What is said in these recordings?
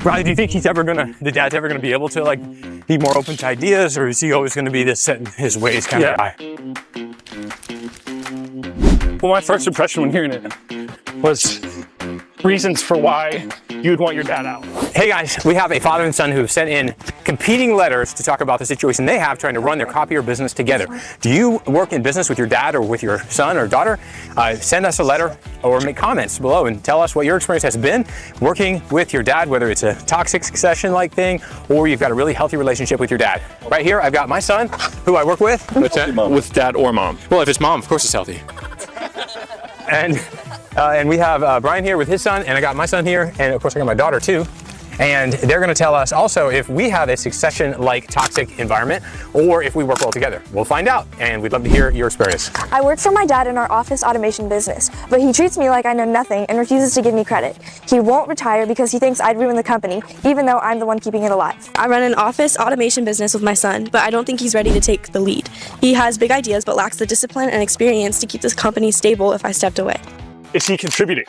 Riley, do you think the dad's ever gonna be able to like be more open to ideas, or is he always gonna be this set in his ways kind of guy? Well, my first impression when hearing it was reasons for why you'd want your dad out. Hey guys, we have a father and son who have sent in competing letters to talk about the situation they have trying to run their copier business together. Do you work in business with your dad or with your son or daughter? Send us a letter or make comments below and tell us what your experience has been working with your dad, whether it's a toxic succession-like thing or you've got a really healthy relationship with your dad. Right here, I've got my son, who I work with. With dad or mom. Well, if it's mom, of course it's healthy. And we have Brian here with his son, and I got my son here, and of course I got my daughter too. And they're gonna tell us also if we have a succession-like toxic environment or if we work well together. We'll find out, and we'd love to hear your experience. I work for my dad in our office automation business, but he treats me like I know nothing and refuses to give me credit. He won't retire because he thinks I'd ruin the company, even though I'm the one keeping it alive. I run an office automation business with my son, but I don't think he's ready to take the lead. He has big ideas, but lacks the discipline and experience to keep this company stable if I stepped away. Is he contributing?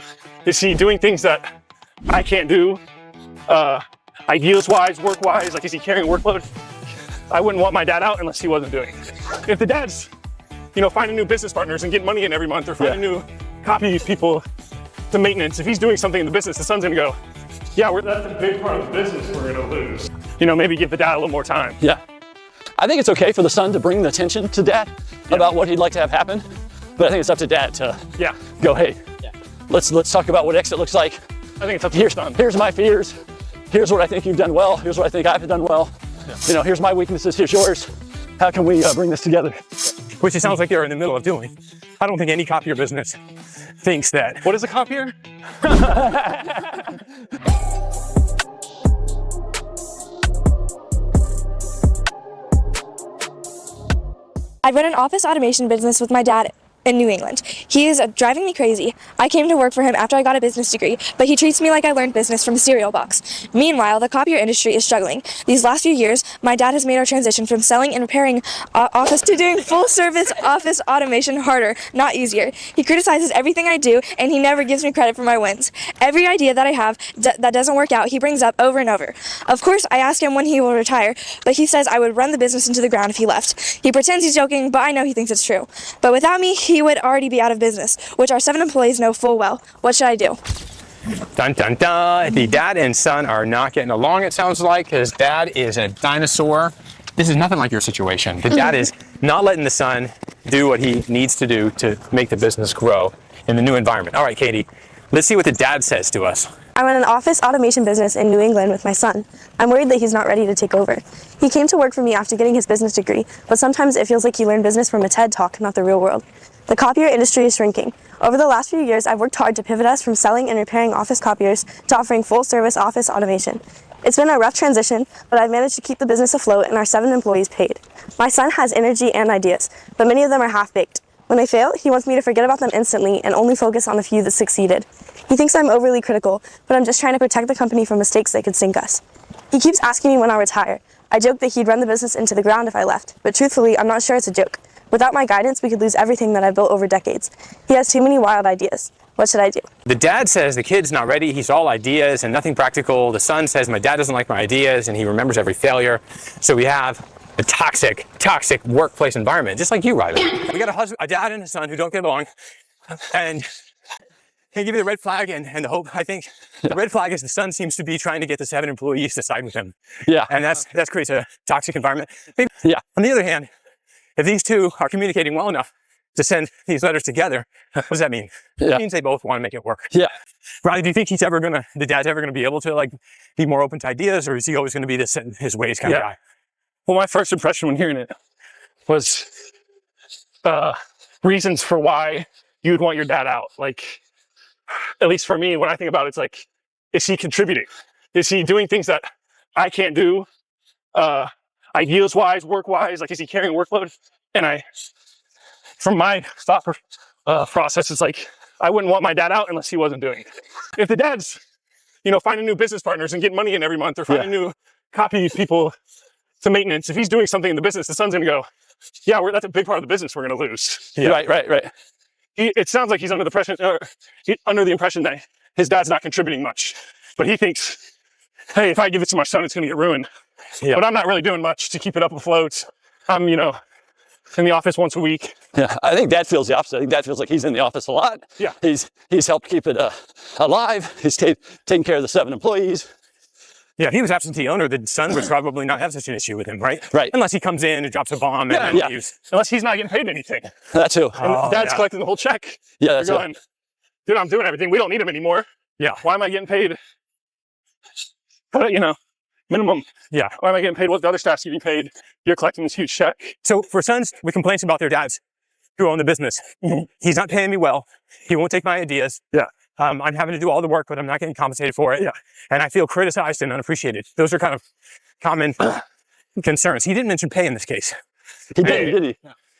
Is he doing things that I can't do? Ideas-wise, work-wise, like is he carrying workload? I wouldn't want my dad out unless he wasn't doing it. If the dad's, finding new business partners and getting money in every month or finding new copy people to maintenance, if he's doing something in the business, the son's gonna go, yeah, that's a big part of the business we're gonna lose. Maybe give the dad a little more time. Yeah. I think it's okay for the son to bring the attention to dad about what he'd like to have happen, but I think it's up to dad to go, hey, let's talk about what exit looks like. I think it's up to your son. Here's my fears. Here's what I think you've done well. Here's what I think I've done well. Here's my weaknesses, here's yours. How can we bring this together? Which it sounds like you're in the middle of doing. I don't think any copier business thinks that. What is a copier? I run an office automation business with my dad in New England. He is driving me crazy. I came to work for him after I got a business degree, but he treats me like I learned business from a cereal box. Meanwhile, the copier industry is struggling. These last few years, my dad has made our transition from selling and repairing office to doing full-service office automation harder, not easier. He criticizes everything I do, and he never gives me credit for my wins. Every idea that I have that doesn't work out, he brings up over and over. Of course, I ask him when he will retire, but he says I would run the business into the ground if he left. He pretends he's joking, but I know he thinks it's true. But without me, he would already be out of business, which our 7 employees know full well. What should I do? Dun dun dun. The dad and son are not getting along, it sounds like. His dad is a dinosaur. This is nothing like your situation. The dad is not letting the son do what he needs to do to make the business grow in the new environment. All right, Katie, let's see what the dad says to us. I run an office automation business in New England with my son. I'm worried that he's not ready to take over. He came to work for me after getting his business degree, but sometimes it feels like he learned business from a TED Talk, not the real world. The copier industry is shrinking. Over the last few years, I've worked hard to pivot us from selling and repairing office copiers to offering full-service office automation. It's been a rough transition, but I've managed to keep the business afloat and our 7 employees paid. My son has energy and ideas, but many of them are half-baked. When they fail, he wants me to forget about them instantly and only focus on the few that succeeded. He thinks I'm overly critical, but I'm just trying to protect the company from mistakes that could sink us. He keeps asking me when I'll retire. I joke that he'd run the business into the ground if I left, but truthfully, I'm not sure it's a joke. Without my guidance, we could lose everything that I've built over decades. He has too many wild ideas. What should I do? The dad says the kid's not ready. He's all ideas and nothing practical. The son says my dad doesn't like my ideas and he remembers every failure. So we have a toxic workplace environment, just like you, Riley. We got a dad and a son who don't get along, and he give you the red flag and the hope. I think the red flag is the son seems to be trying to get the 7 employees to side with him. Yeah. And that creates a toxic environment. Maybe, Yeah. On the other hand, if these two are communicating well enough to send these letters together, what does that mean? Yeah. It means they both want to make it work. Yeah. Riley, do you think the dad's ever gonna be able to be more open to ideas, or is he always gonna be this set in his ways kind of guy? Well, my first impression when hearing it was reasons for why you'd want your dad out. Like, at least for me, when I think about it, it's like, is he contributing? Is he doing things that I can't do? Ideas-wise, work-wise, like is he carrying workload? And from my thought process, it's like, I wouldn't want my dad out unless he wasn't doing it. If the dad's, finding new business partners and getting money in every month or finding new copy people to maintenance, if he's doing something in the business, the son's gonna go, yeah, that's a big part of the business we're gonna lose. Yeah. Right. It sounds like he's under the impression that his dad's not contributing much, but he thinks hey, if I give it to my son, it's going to get ruined. Yeah. But I'm not really doing much to keep it up afloat. I'm, in the office once a week. Yeah, I think Dad feels the opposite. I think Dad feels like he's in the office a lot. Yeah. He's helped keep it alive. He's taking care of the 7 employees. Yeah, if he was absentee owner, the son would probably not have such an issue with him, right? Right. Unless he comes in and drops a bomb and then leaves. Unless he's not getting paid anything. That too. And Dad's collecting the whole check. Yeah, You're that's going, dude, I'm doing everything. We don't need him anymore. Yeah. Why am I getting paid? Minimum. Yeah. Why am I getting paid what the other staff's getting paid? You're collecting this huge check. So for sons with complaints about their dads who own the business, he's not paying me well. He won't take my ideas. Yeah. I'm having to do all the work, but I'm not getting compensated for it. Yeah. And I feel criticized and unappreciated. Those are kind of common concerns. He didn't mention pay in this case. He did he?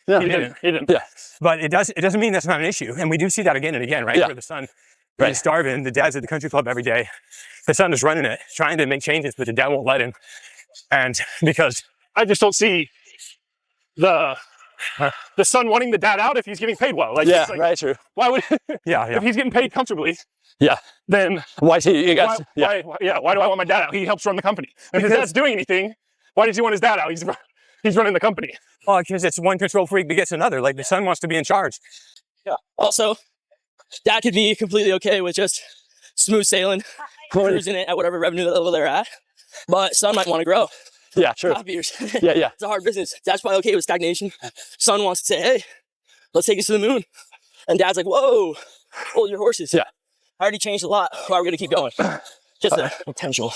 Yeah. He didn't. Yeah. But it doesn't mean that's not an issue. And we do see that again and again, right? Yeah. Where the son is starving, the dad's at the country club every day. The son is running it, trying to make changes, but the dad won't let him. And because I just don't see the son wanting the dad out if he's getting paid well. Yeah, right, true. Why would yeah. if he's getting paid comfortably, Yeah. then Why is he? why do I want my dad out? He helps run the company. If his dad's doing anything, why does he want his dad out? He's running the company. Well, because it's one control freak begets another. Like the son wants to be in charge. Yeah. Also, Dad could be completely okay with just smooth sailing, cruising it at whatever revenue level they're at. But son might want to grow. Yeah, true. Copiers. Yeah. It's a hard business. Dad's probably okay with stagnation. Son wants to say, hey, let's take us to the moon. And Dad's like, whoa, hold your horses. Yeah. I already changed a lot. Why are we going to keep going? Just the potential.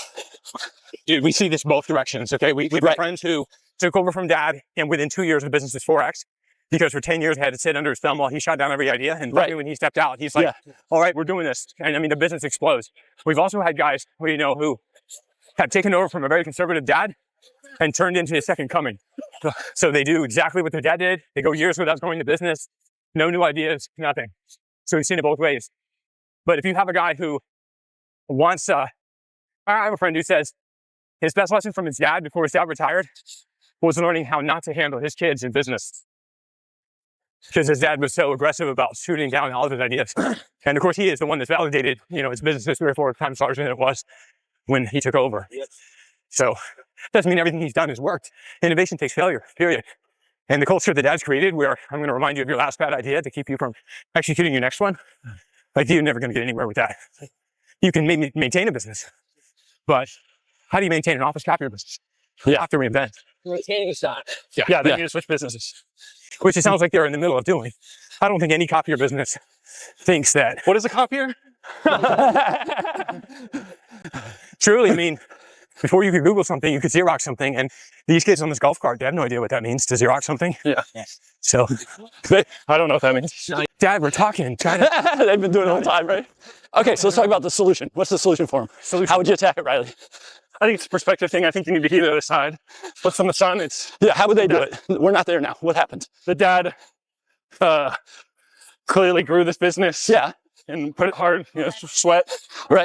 Dude, we see this both directions, okay? We have friends who took over from dad, and within 2 years, the business was 4x. Because for 10 years, I had to sit under his thumb while he shot down every idea. And finally, when he stepped out, he's like, all right, we're doing this. And I mean, the business explodes. We've also had guys who have taken over from a very conservative dad and turned into his second coming. So they do exactly what their dad did. They go years without going to business, no new ideas, nothing. So we've seen it both ways. But if you have a guy who wants, I have a friend who says his best lesson from his dad before his dad retired was learning how not to handle his kids in business. Because his dad was so aggressive about shooting down all of his ideas. And of course, he is the one that's validated, his business is 3 or 4 times larger than it was when he took over. So doesn't mean everything he's done has worked. Innovation takes failure, period. And the culture that dad's created, where I'm going to remind you of your last bad idea to keep you from executing your next one, like you're never going to get anywhere with that. You can maintain a business, but how do you maintain an office copier business? You have to reinvent. Maintaining stock. Yeah, they need to switch businesses. Which it sounds like they're in the middle of doing. I don't think any copier business thinks that. What is a copier? Truly, I mean, before you could Google something, you could Xerox something. And these kids on this golf cart, they have no idea what that means to Xerox something. Yeah. So, I don't know what that means. Dad, we're talking. They've been doing it the whole time, right? Okay, so let's talk about the solution. What's the solution for him? How would you attack it, Riley? I think it's a perspective thing. I think you need to hear the other side. But from the son, it's... Yeah, how would they do it? We're not there now. What happened? The dad clearly grew this business. Yeah. And put it hard, sweat,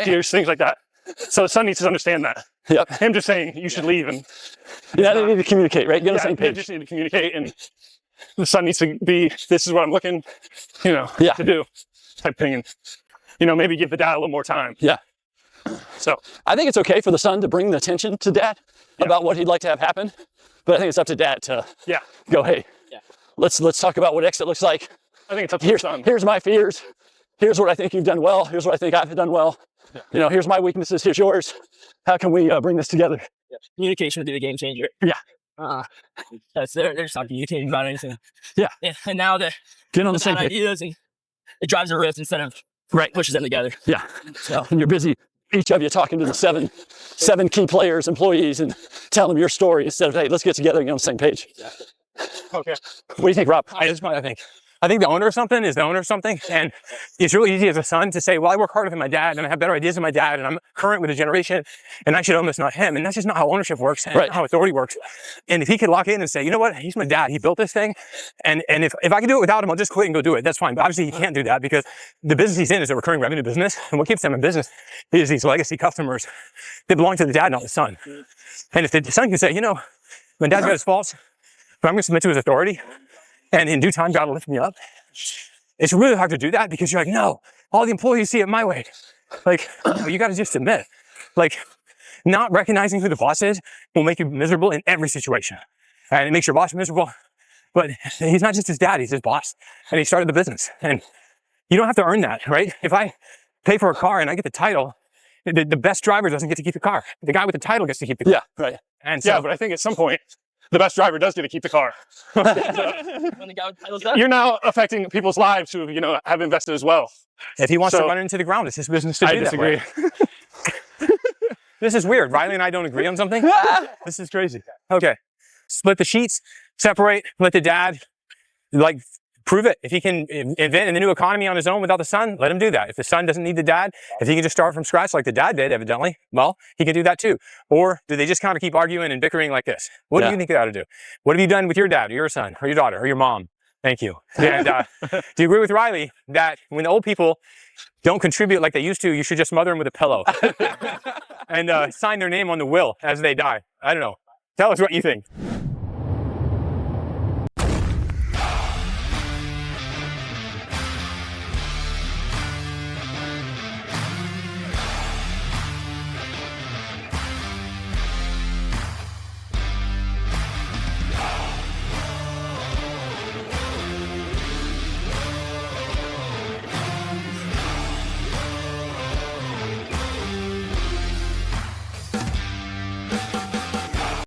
tears, things like that. So the son needs to understand that. Yep. Him just saying, you should leave. And they need to communicate, right? Get on the same they page. just need to communicate. And the son needs to be, this is what I'm looking, to do, type thing. And, maybe give the dad a little more time. Yeah. So I think it's okay for the son to bring the attention to dad about what he'd like to have happen. But I think it's up to dad to go, hey, let's talk about what exit looks like. I think it's up to the son. Here's my fears. Here's what I think you've done well. Here's what I think I've done well. Yeah. Here's my weaknesses. Here's yours. How can we bring this together? Yeah. Communication would be the game changer. Yeah. They're just not communicating about anything. Yeah. And now they're getting on the same page. Ideas and it drives a rift instead of pushes them together. Yeah. So and you're busy, each of you talking to the seven key players, employees, and telling them your story instead of, hey, let's get together and get on the same page. Exactly. Okay. What do you think, Rob? I think the owner of something is the owner of something. And it's really easy as a son to say, well, I work harder than my dad and I have better ideas than my dad and I'm current with the generation and I should own this, not him. And that's just not how ownership works and not how authority works. And if he could lock in and say, you know what, he's my dad, he built this thing. And if I can do it without him, I'll just quit and go do it. That's fine. But obviously he can't do that because the business he's in is a recurring revenue business. And what keeps them in business is these legacy customers that belong to the dad, not the son. And if the son can say, my dad's got his faults, but I'm going to submit to his authority. And in due time, God will lift me up. It's really hard to do that because you're like, no, all the employees see it my way. Like, you got to just admit, like, not recognizing who the boss is will make you miserable in every situation. And it makes your boss miserable. But he's not just his dad, he's his boss. And he started the business. And you don't have to earn that, right? If I pay for a car and I get the title, the best driver doesn't get to keep the car. The guy with the title gets to keep the car. Yeah, right. And so, Yeah, but I think at some point, the best driver does get to keep the car. When the guy with the title's done. You're now affecting people's lives who, have invested as well. if he wants to So- run into the ground, it's his business to do I disagree. that way. This is weird. Riley and I don't agree on something. This is crazy. Okay. Split the sheets, separate, let the dad, prove it. If he can invent a new economy on his own without the son, let him do that. If the son doesn't need the dad, if he can just start from scratch like the dad did, evidently, well, he can do that too. Or do they just kind of keep arguing and bickering like this? What do you think they ought to do? What have you done with your dad or your son or your daughter or your mom? Thank you. And do you agree with Riley that when the old people don't contribute like they used to, you should just smother them with a pillow and sign their name on the will as they die? I don't know. Tell us what you think.